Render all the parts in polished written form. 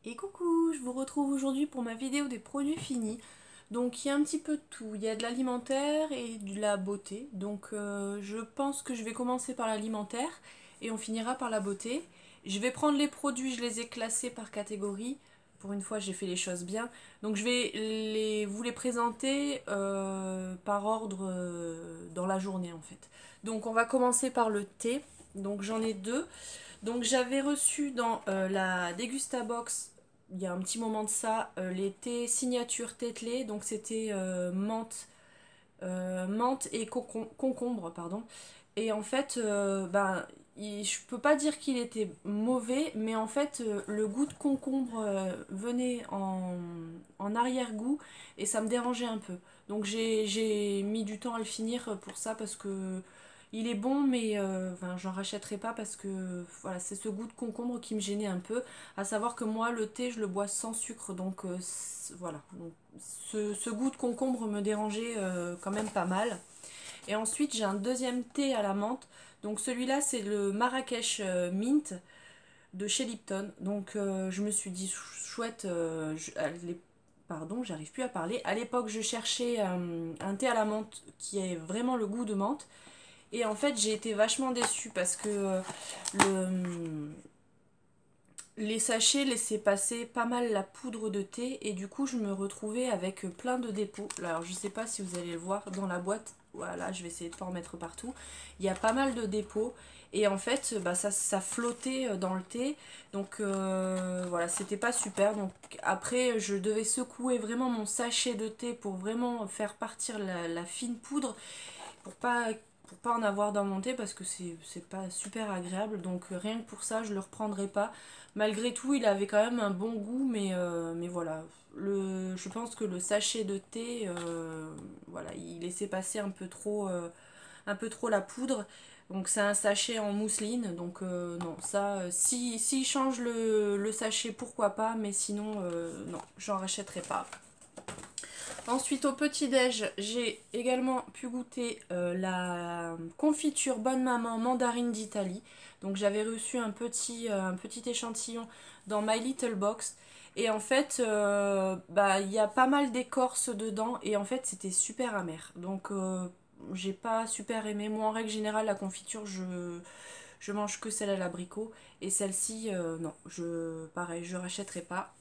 Et coucou, je vous retrouve aujourd'hui pour ma vidéo des produits finis. Donc il y a un petit peu de tout, il y a de l'alimentaire et de la beauté. Donc je pense que je vais commencer par l'alimentaire et on finira par la beauté. Je vais prendre les produits, je les ai classés par catégorie. Pour une fois j'ai fait les choses bien. Donc je vais vous les présenter par ordre dans la journée en fait. Donc on va commencer par le thé. Donc j'en ai deux. Donc j'avais reçu dans la Degustabox il y a un petit moment de ça les thés signature Tetley. Donc c'était menthe et concombre, pardon. Et en fait, je peux pas dire qu'il était mauvais, mais en fait, le goût de concombre venait en arrière-goût et ça me dérangeait un peu. Donc j'ai mis du temps à le finir pour ça parce que il est bon, mais enfin, j'en rachèterai pas parce que voilà, c'est ce goût de concombre qui me gênait un peu. À savoir que moi, le thé, je le bois sans sucre, donc voilà. Donc, ce goût de concombre me dérangeait quand même pas mal. Et ensuite, j'ai un deuxième thé à la menthe. Donc celui-là, c'est le Marrakech Mint de chez Lipton. Donc je me suis dit, chouette, pardon, j'arrive plus à parler. À l'époque, je cherchais un thé à la menthe qui ait vraiment le goût de menthe. Et en fait, j'ai été vachement déçue parce que le, les sachets laissaient passer pas mal la poudre de thé et du coup je me retrouvais avec plein de dépôts. Alors je sais pas si vous allez le voir dans la boîte, voilà, je vais essayer de pas en mettre partout. Il y a pas mal de dépôts et en fait bah, ça flottait dans le thé, donc voilà, c'était pas super. Donc après je devais secouer vraiment mon sachet de thé pour vraiment faire partir la fine poudre pour pas en avoir dans mon thé parce que c'est pas super agréable. Donc rien que pour ça, je le reprendrai pas. Malgré tout, il avait quand même un bon goût, mais voilà. Je pense que le sachet de thé, voilà, il laissait passer un peu trop la poudre. Donc c'est un sachet en mousseline, donc non, ça, si change le sachet, pourquoi pas, mais sinon, non, j'en rachèterai pas. Ensuite, au petit-déj, j'ai également pu goûter la confiture Bonne Maman mandarine d'Italie. Donc j'avais reçu un petit échantillon dans My Little Box. Et en fait, bah, il y a pas mal d'écorce dedans et en fait c'était super amer. Donc j'ai pas super aimé. Moi en règle générale la confiture je mange que celle à l'abricot. Et celle-ci, non, pareil, je rachèterai pas.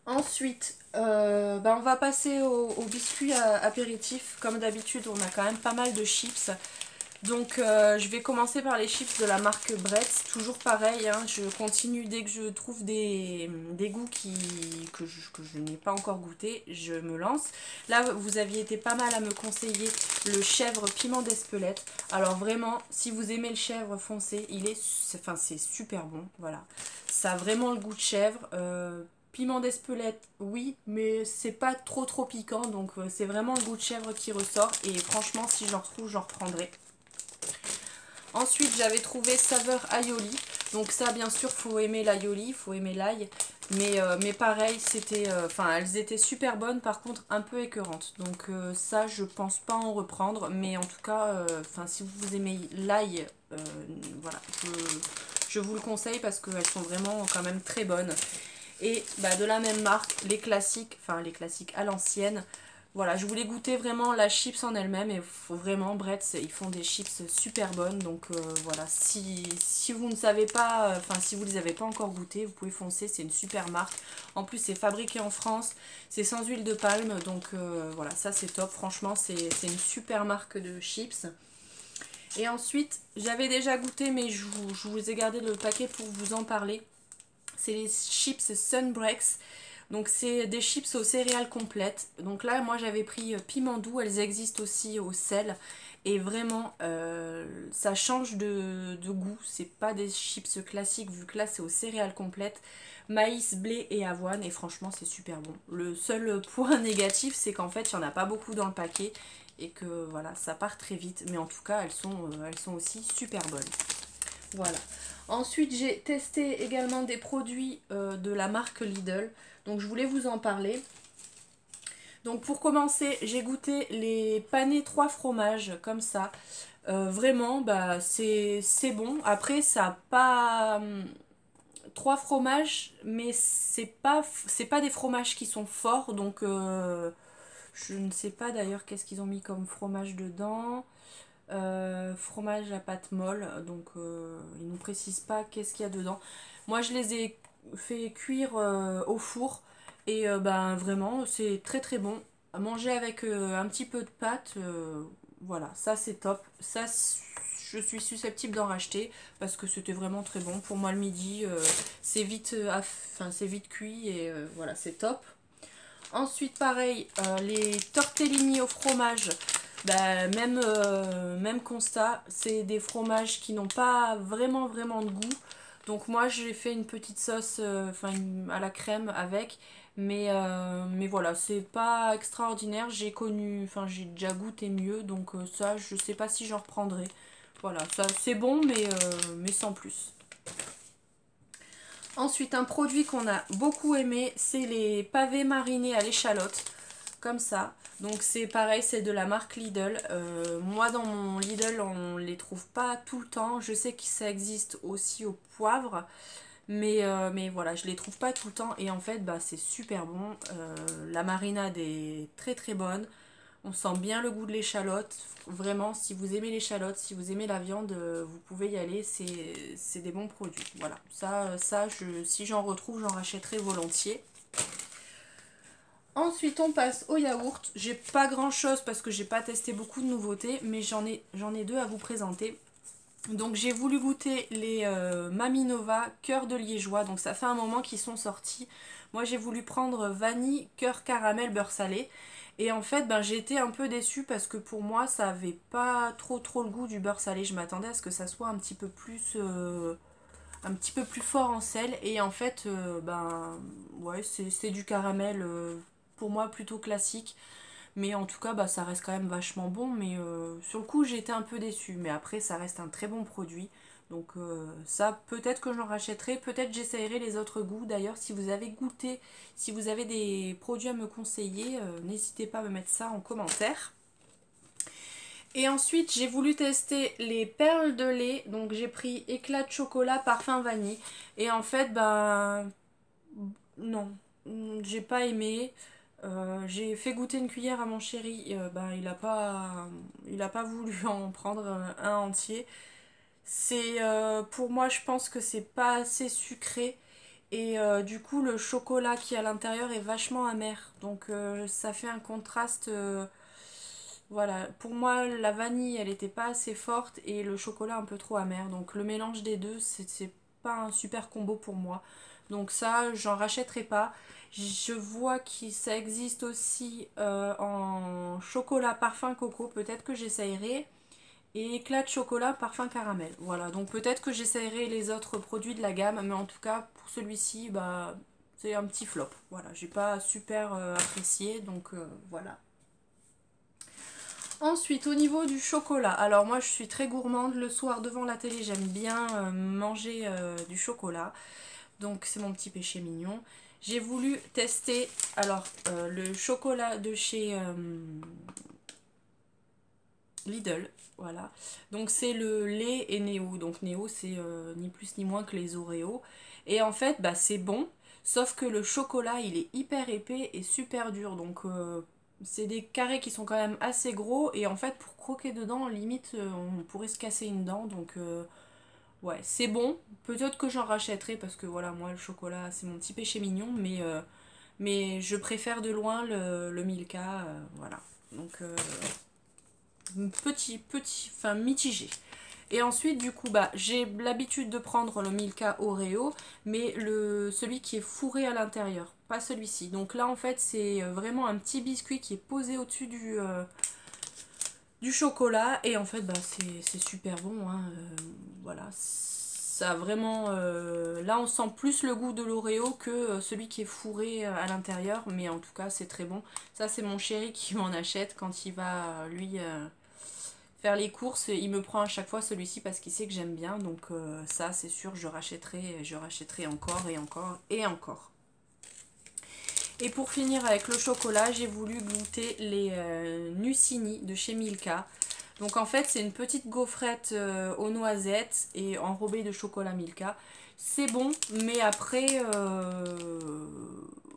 Ensuite, on va passer aux biscuits apéritifs. Comme d'habitude, on a quand même pas mal de chips. Donc, je vais commencer par les chips de la marque Bretz. Toujours pareil, hein, je continue dès que je trouve des goûts que je n'ai pas encore goûté, je me lance. Là, vous aviez été pas mal à me conseiller le chèvre piment d'Espelette. Alors vraiment, si vous aimez le chèvre foncé, c'est super bon. Voilà, ça a vraiment le goût de chèvre. Piment d'Espelette, oui, mais c'est pas trop piquant, donc c'est vraiment le goût de chèvre qui ressort. Et franchement, si j'en retrouve, j'en reprendrai. Ensuite, j'avais trouvé saveur aioli. Donc ça, bien sûr, faut aimer l'aioli, faut aimer l'ail. Mais pareil, elles étaient super bonnes, par contre un peu écœurantes. Donc ça, je pense pas en reprendre. Mais en tout cas, si vous aimez l'ail, voilà, je vous le conseille parce qu'elles sont vraiment quand même très bonnes. Et bah, de la même marque, les classiques à l'ancienne. Voilà, je voulais goûter vraiment la chips en elle-même et faut vraiment, Bretz, ils font des chips super bonnes. Donc voilà, si vous ne savez pas, si vous les avez pas encore goûté, vous pouvez foncer, c'est une super marque. En plus, c'est fabriqué en France, c'est sans huile de palme, donc voilà, ça c'est top. Franchement, c'est une super marque de chips. Et ensuite, j'avais déjà goûté, mais je vous ai gardé le paquet pour vous en parler. C'est les chips Sunbreaks. Donc c'est des chips aux céréales complètes. Donc là moi j'avais pris piment doux, elles existent aussi au sel. Et vraiment ça change de goût. C'est pas des chips classiques vu que là c'est aux céréales complètes. Maïs, blé et avoine et franchement c'est super bon. Le seul point négatif c'est qu'en fait il n'y en a pas beaucoup dans le paquet. Et que voilà ça part très vite. Mais en tout cas elles sont aussi super bonnes. Voilà. Ensuite, j'ai testé également des produits de la marque Lidl. Donc, je voulais vous en parler. Donc, pour commencer, j'ai goûté les panés 3 fromages, comme ça. Vraiment, bah, c'est bon. Après, ça a pas... 3 fromages, mais c'est pas des fromages qui sont forts, donc je ne sais pas d'ailleurs qu'est-ce qu'ils ont mis comme fromage dedans. Fromage à pâte molle, donc ils ne nous précisent pas qu'est-ce qu'il y a dedans. Moi je les ai fait cuire au four et ben vraiment c'est très très bon. À manger avec un petit peu de pâte, voilà, ça c'est top. Ça je suis susceptible d'en racheter parce que c'était vraiment très bon. Pour moi le midi c'est vite, enfin, c'est vite cuit et voilà, c'est top. Ensuite, pareil, les tortellini au fromage, bah, même constat, c'est des fromages qui n'ont pas vraiment de goût. Donc moi, j'ai fait une petite sauce à la crème avec, mais voilà, c'est pas extraordinaire. J'ai déjà goûté mieux, donc ça, je sais pas si j'en reprendrai. Voilà, ça c'est bon, mais sans plus. Ensuite, un produit qu'on a beaucoup aimé, c'est les pavés marinés à l'échalote, comme ça. Donc c'est pareil, c'est de la marque Lidl. Moi dans mon Lidl, on les trouve pas tout le temps. Je sais que ça existe aussi au poivre, mais voilà, je les trouve pas tout le temps. Et en fait, bah, c'est super bon. La marinade est très très bonne. On sent bien le goût de l'échalote. Vraiment, si vous aimez l'échalote, si vous aimez la viande, vous pouvez y aller. C'est des bons produits. Voilà, si j'en retrouve, j'en rachèterai volontiers. Ensuite, on passe au yaourt. J'ai pas grand chose parce que j'ai pas testé beaucoup de nouveautés, mais j'en ai deux à vous présenter. Donc j'ai voulu goûter les Maminova cœur de liégeois. Donc ça fait un moment qu'ils sont sortis. Moi j'ai voulu prendre vanille, cœur caramel, beurre salé. Et en fait ben, j'ai été un peu déçue parce que pour moi ça avait pas trop le goût du beurre salé. Je m'attendais à ce que ça soit un petit peu plus fort en sel. Et en fait ben ouais c'est du caramel pour moi plutôt classique. Mais en tout cas, bah, ça reste quand même vachement bon. Mais sur le coup, j'ai été un peu déçue. Mais après, ça reste un très bon produit. Donc ça, peut-être que j'en rachèterai. Peut-être j'essayerai les autres goûts. D'ailleurs, si vous avez goûté, si vous avez des produits à me conseiller, n'hésitez pas à me mettre ça en commentaire. Et ensuite, j'ai voulu tester les perles de lait. Donc j'ai pris éclat de chocolat, parfum vanille. Et en fait, bah non, j'ai pas aimé. J'ai fait goûter une cuillère à mon chéri, ben, il a pas voulu en prendre un entier. Pour moi, je pense que c'est pas assez sucré et du coup le chocolat qui est à l'intérieur est vachement amer. Donc ça fait un contraste. Voilà, pour moi la vanille elle était pas assez forte et le chocolat un peu trop amer. Donc le mélange des deux c'est pas un super combo pour moi. Donc ça j'en rachèterai pas. Je vois que ça existe aussi en chocolat parfum coco, peut-être que j'essayerai. Et éclat de chocolat parfum caramel. Voilà, donc peut-être que j'essayerai les autres produits de la gamme, mais en tout cas pour celui-ci, bah c'est un petit flop. Voilà, j'ai pas super apprécié, donc voilà. Ensuite, au niveau du chocolat, alors moi je suis très gourmande, le soir devant la télé j'aime bien manger du chocolat, donc c'est mon petit péché mignon. J'ai voulu tester alors le chocolat de chez Lidl, voilà. Donc c'est le lait et Néo, donc Néo c'est ni plus ni moins que les Oreos. Et en fait bah c'est bon, sauf que le chocolat il est hyper épais et super dur, donc c'est des carrés qui sont quand même assez gros et en fait pour croquer dedans limite on pourrait se casser une dent, donc ouais c'est bon, peut-être que j'en rachèterai parce que voilà moi le chocolat c'est mon petit péché mignon, mais je préfère de loin le Milka, voilà. Donc enfin mitigé. Et ensuite, du coup, bah, j'ai l'habitude de prendre le Milka Oreo, mais celui qui est fourré à l'intérieur, pas celui-ci. Donc là, en fait, c'est vraiment un petit biscuit qui est posé au-dessus du chocolat. Et en fait, bah, c'est super bon, hein, voilà. Ça a vraiment... là, on sent plus le goût de l'Oreo que celui qui est fourré à l'intérieur. Mais en tout cas, c'est très bon. Ça, c'est mon chéri qui m'en achète quand il va, lui... faire les courses, il me prend à chaque fois celui-ci parce qu'il sait que j'aime bien, donc ça c'est sûr je rachèterai encore et encore et encore. Et pour finir avec le chocolat, j'ai voulu goûter les Nucini de chez Milka. Donc en fait c'est une petite gaufrette aux noisettes et enrobée de chocolat Milka. c'est bon, mais après,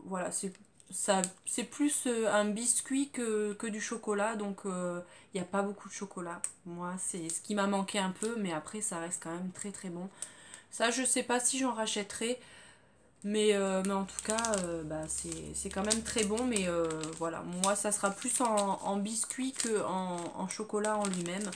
voilà, c'est plus un biscuit que du chocolat, donc il n'y a pas beaucoup de chocolat. Moi, c'est ce qui m'a manqué un peu, mais après, ça reste quand même très très bon. Ça, je sais pas si j'en rachèterai, mais en tout cas, bah, c'est quand même très bon, mais voilà, moi, ça sera plus en biscuit que en chocolat en lui-même,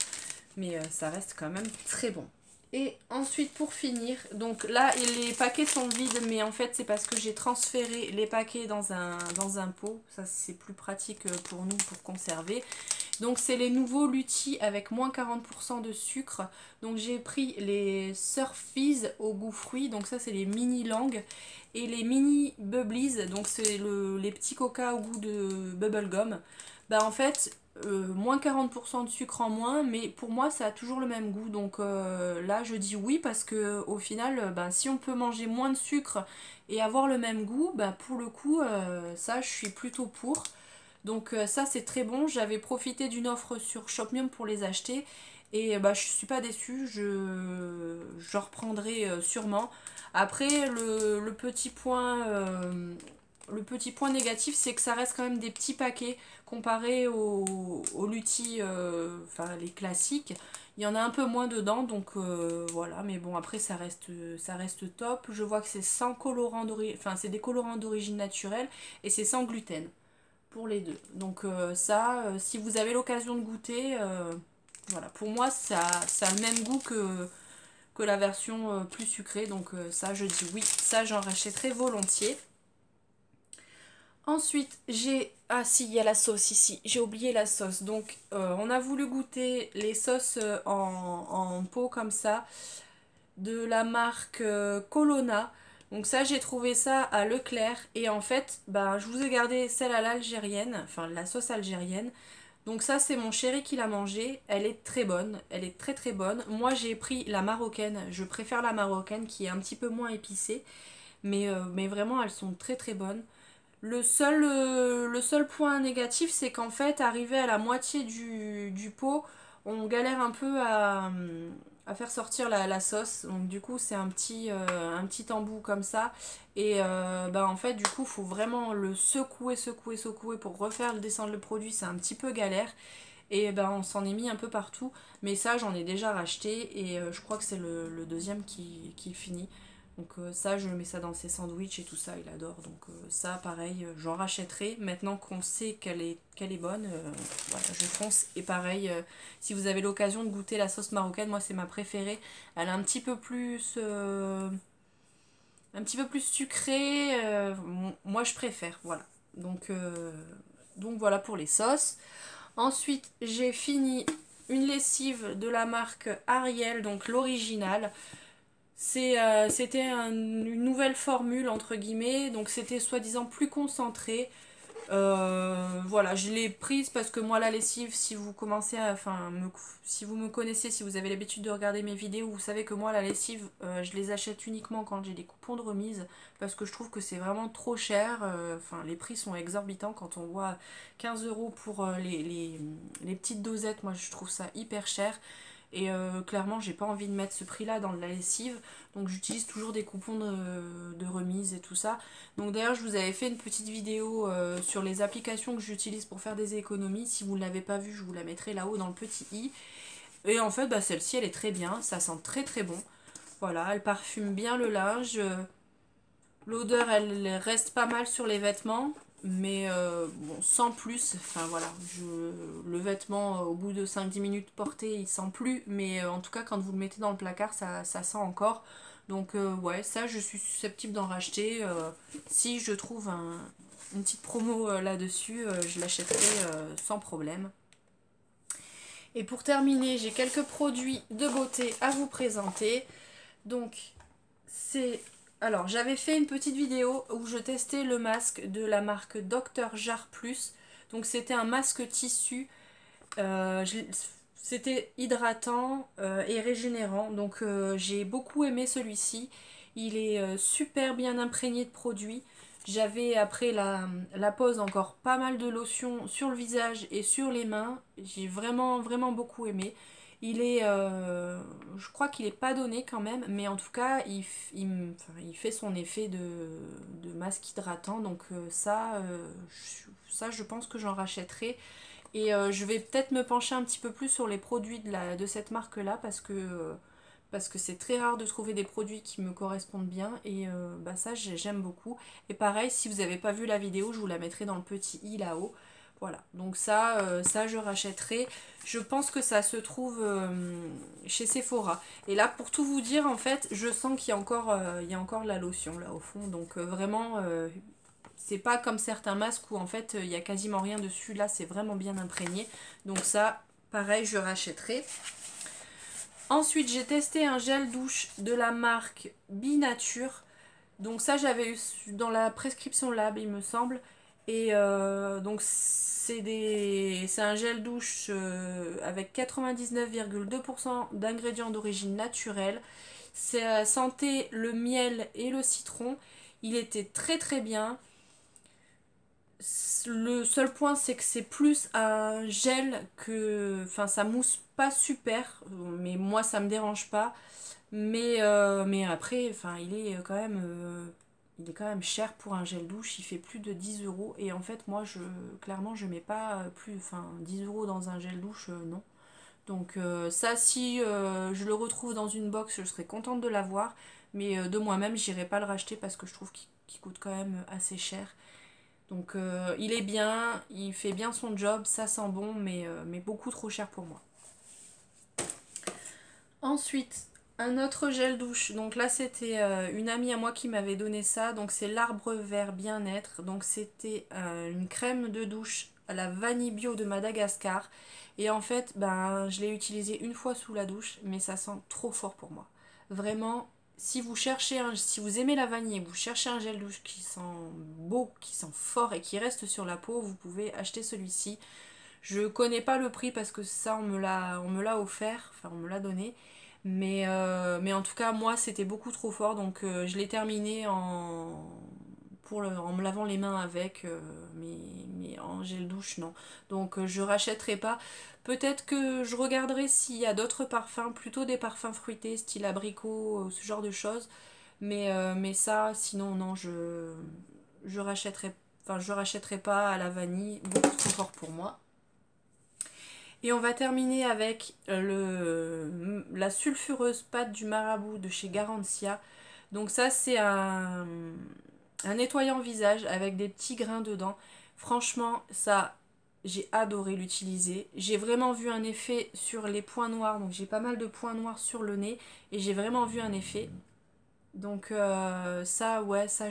mais ça reste quand même très bon. Et ensuite pour finir, donc là les paquets sont vides, mais en fait c'est parce que j'ai transféré les paquets dans un pot. Ça c'est plus pratique pour nous pour conserver. Donc c'est les nouveaux Lutti avec moins 40% de sucre. Donc j'ai pris les Surfies au goût fruit, donc ça c'est les mini langues. Et les mini Bubblies, donc c'est les petits coca au goût de bubblegum. Bah en fait, moins 40% de sucre en moins, mais pour moi ça a toujours le même goût. Donc là je dis oui parce que au final, bah, si on peut manger moins de sucre et avoir le même goût, bah pour le coup ça je suis plutôt pour. Donc ça c'est très bon, j'avais profité d'une offre sur Shopmium pour les acheter et bah je suis pas déçue, je reprendrai sûrement. Après le petit point négatif c'est que ça reste quand même des petits paquets comparé au Lutti, enfin les classiques. Il y en a un peu moins dedans donc voilà, mais bon après ça reste top. Je vois que c'est sans colorant d'origine, enfin c'est des colorants d'origine naturelle et c'est sans gluten pour les deux. Donc ça, si vous avez l'occasion de goûter, voilà, pour moi ça a le même goût que la version plus sucrée. Donc ça, je dis oui, ça j'en rachèterai volontiers. Ensuite, j'ai... Ah si, il y a la sauce ici, j'ai oublié la sauce. Donc on a voulu goûter les sauces en pot comme ça, de la marque Colonna. Donc ça, j'ai trouvé ça à Leclerc. Et en fait, bah, je vous ai gardé celle à l'algérienne, enfin la sauce algérienne. Donc ça, c'est mon chéri qui l'a mangée. Elle est très bonne, elle est très très bonne. Moi, j'ai pris la marocaine. Je préfère la marocaine qui est un petit peu moins épicée. Mais vraiment, elles sont très très bonnes. Le seul point négatif, c'est qu'en fait, arrivé à la moitié du pot, on galère un peu à faire sortir la sauce. Donc du coup, c'est un petit embout comme ça. Et bah, en fait, du coup, il faut vraiment le secouer, secouer, secouer pour refaire descendre le produit. C'est un petit peu galère. Et ben on s'en est mis un peu partout. Mais ça, j'en ai déjà racheté. Et je crois que c'est le deuxième qui finit. Donc ça, je mets ça dans ses sandwichs et tout ça, il adore. Donc ça, pareil, j'en rachèterai. Maintenant qu'on sait qu'elle est bonne, voilà, je fonce. Et pareil, si vous avez l'occasion de goûter la sauce marocaine, moi c'est ma préférée. Elle est un petit peu plus sucrée. Moi je préfère, voilà. Donc voilà pour les sauces. Ensuite, j'ai fini une lessive de la marque Ariel, donc l'original. C'était une nouvelle formule entre guillemets, donc c'était soi-disant plus concentré. Voilà, je l'ai prise parce que moi la lessive, si vous commencez à, enfin, si vous me connaissez, si vous avez l'habitude de regarder mes vidéos, vous savez que moi la lessive, je les achète uniquement quand j'ai des coupons de remise parce que je trouve que c'est vraiment trop cher. Enfin, les prix sont exorbitants quand on voit 15 € pour les petites dosettes. Moi, je trouve ça hyper cher. Et clairement, j'ai pas envie de mettre ce prix-là dans la lessive. Donc j'utilise toujours des coupons de remise et tout ça. Donc d'ailleurs, je vous avais fait une petite vidéo sur les applications que j'utilise pour faire des économies. Si vous ne l'avez pas vue, je vous la mettrai là-haut dans le petit i. Et en fait, bah, celle-ci, elle est très bien. Ça sent très très bon. Voilà, elle parfume bien le linge. L'odeur, elle reste pas mal sur les vêtements. Mais bon, sans plus. Enfin voilà, le vêtement, au bout de 5-10 minutes porté, il sent plus. Mais en tout cas, quand vous le mettez dans le placard, ça sent encore. Donc ouais, ça, je suis susceptible d'en racheter. Si je trouve une petite promo là-dessus, je l'achèterai sans problème. Et pour terminer, j'ai quelques produits de beauté à vous présenter. Donc, c'est... Alors, j'avais fait une petite vidéo où je testais le masque de la marque Dr. Jar Plus. Donc, c'était un masque tissu. Euh, je- C'était hydratant et régénérant. Donc, j'ai beaucoup aimé celui-ci. Il est super bien imprégné de produits. J'avais après la pose encore pas mal de lotion sur le visage et sur les mains. J'ai vraiment vraiment beaucoup aimé. Il est, je crois qu'il est pas donné quand même, mais en tout cas, il fait son effet de masque hydratant. Donc ça, je pense que j'en rachèterai. Et je vais peut-être me pencher un petit peu plus sur les produits de cette marque-là parce que c'est très rare de trouver des produits qui me correspondent bien et bah ça j'aime beaucoup. Et pareil, si vous n'avez pas vu la vidéo, je vous la mettrai dans le petit i là-haut. Voilà, donc ça je rachèterai. Je pense que ça se trouve chez Sephora. Et là, pour tout vous dire, en fait, je sens qu'il y a encore de la lotion là au fond. Donc vraiment, c'est pas comme certains masques où en fait il y a quasiment rien dessus. Là, c'est vraiment bien imprégné. Donc ça, pareil, je rachèterai. Ensuite, j'ai testé un gel douche de la marque Binature. Donc ça, j'avais eu dans la prescription Lab, il me semble. Et donc c'est un gel douche avec 99,2% d'ingrédients d'origine naturelle. Ça sentait le miel et le citron. Il était très très bien. Le seul point, c'est que c'est plus un gel que... Enfin, ça mousse pas super, mais moi, ça me dérange pas. Mais après, enfin, il est quand même cher pour un gel douche. Il fait plus de 10 euros. Et en fait, moi, clairement, je mets pas plus... Enfin, 10 euros dans un gel douche, non. Donc ça, si je le retrouve dans une box, je serais contente de l'avoir. Mais de moi-même, j'irai pas le racheter parce que je trouve qu'il coûte quand même assez cher. Donc il est bien, il fait bien son job, ça sent bon, mais beaucoup trop cher pour moi. Ensuite, un autre gel douche. Donc là, c'était une amie à moi qui m'avait donné ça. Donc c'est l'Arbre Vert Bien-être. Donc c'était une crème de douche à la vanille bio de Madagascar. Et en fait, ben, je l'ai utilisé une fois sous la douche, mais ça sent trop fort pour moi. Vraiment, si vous aimez la vanille et vous cherchez un gel douche qui sent beau, qui sent fort et qui reste sur la peau, vous pouvez acheter celui-ci. Je connais pas le prix parce que ça on me l'a offert, enfin on me l'a donné. Mais en tout cas moi c'était beaucoup trop fort donc je l'ai terminé en me lavant les mains avec, mais en gel douche non. Donc je rachèterai pas. Peut-être que je regarderai s'il y a d'autres parfums, plutôt des parfums fruités, style abricot, ce genre de choses. Mais ça, sinon non, je rachèterai, enfin, je rachèterai pas à la vanille, beaucoup trop fort pour moi. Et on va terminer avec la sulfureuse pâte du marabout de chez Garantia. Donc ça c'est un nettoyant visage avec des petits grains dedans. Franchement ça j'ai adoré l'utiliser. J'ai vraiment vu un effet sur les points noirs. Donc j'ai pas mal de points noirs sur le nez. Et j'ai vraiment vu un effet. Donc ça ouais c'est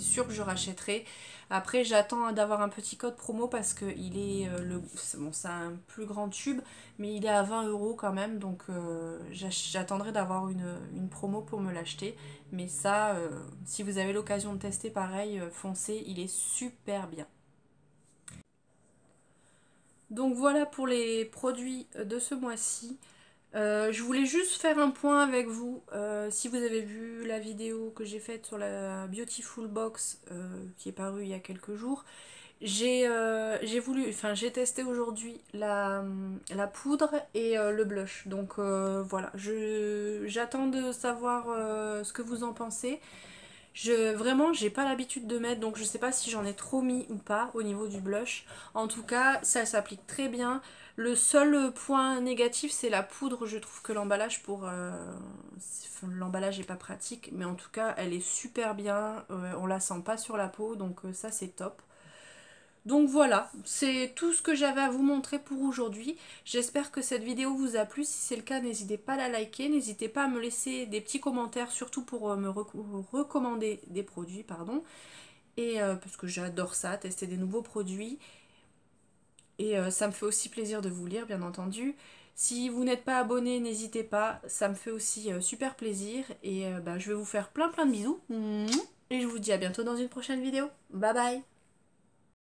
sûr que je rachèterai. Après j'attends d'avoir un petit code promo parce que il est bon c'est un plus grand tube mais il est à 20 euros quand même donc j'attendrai d'avoir une promo pour me l'acheter. Mais ça si vous avez l'occasion de tester pareil foncez, il est super bien. Donc voilà pour les produits de ce mois-ci. Je voulais juste faire un point avec vous. Si vous avez vu la vidéo que j'ai faite sur la Beautiful Box qui est parue il y a quelques jours, j'ai testé aujourd'hui la poudre et le blush. Donc voilà, j'attends de savoir ce que vous en pensez. Vraiment, j'ai pas l'habitude de mettre, donc je sais pas si j'en ai trop mis ou pas au niveau du blush. En tout cas, ça s'applique très bien. Le seul point négatif, c'est la poudre. Je trouve que l'emballage l'emballage est pas pratique, mais en tout cas, elle est super bien. On la sent pas sur la peau, donc ça c'est top. Donc voilà, c'est tout ce que j'avais à vous montrer pour aujourd'hui. J'espère que cette vidéo vous a plu. Si c'est le cas, n'hésitez pas à la liker. N'hésitez pas à me laisser des petits commentaires, surtout pour me recommander des produits, pardon. Et parce que j'adore ça, tester des nouveaux produits. Et ça me fait aussi plaisir de vous lire, bien entendu. Si vous n'êtes pas abonné, n'hésitez pas. Ça me fait aussi super plaisir. Et bah, je vais vous faire plein de bisous. Et je vous dis à bientôt dans une prochaine vidéo. Bye bye!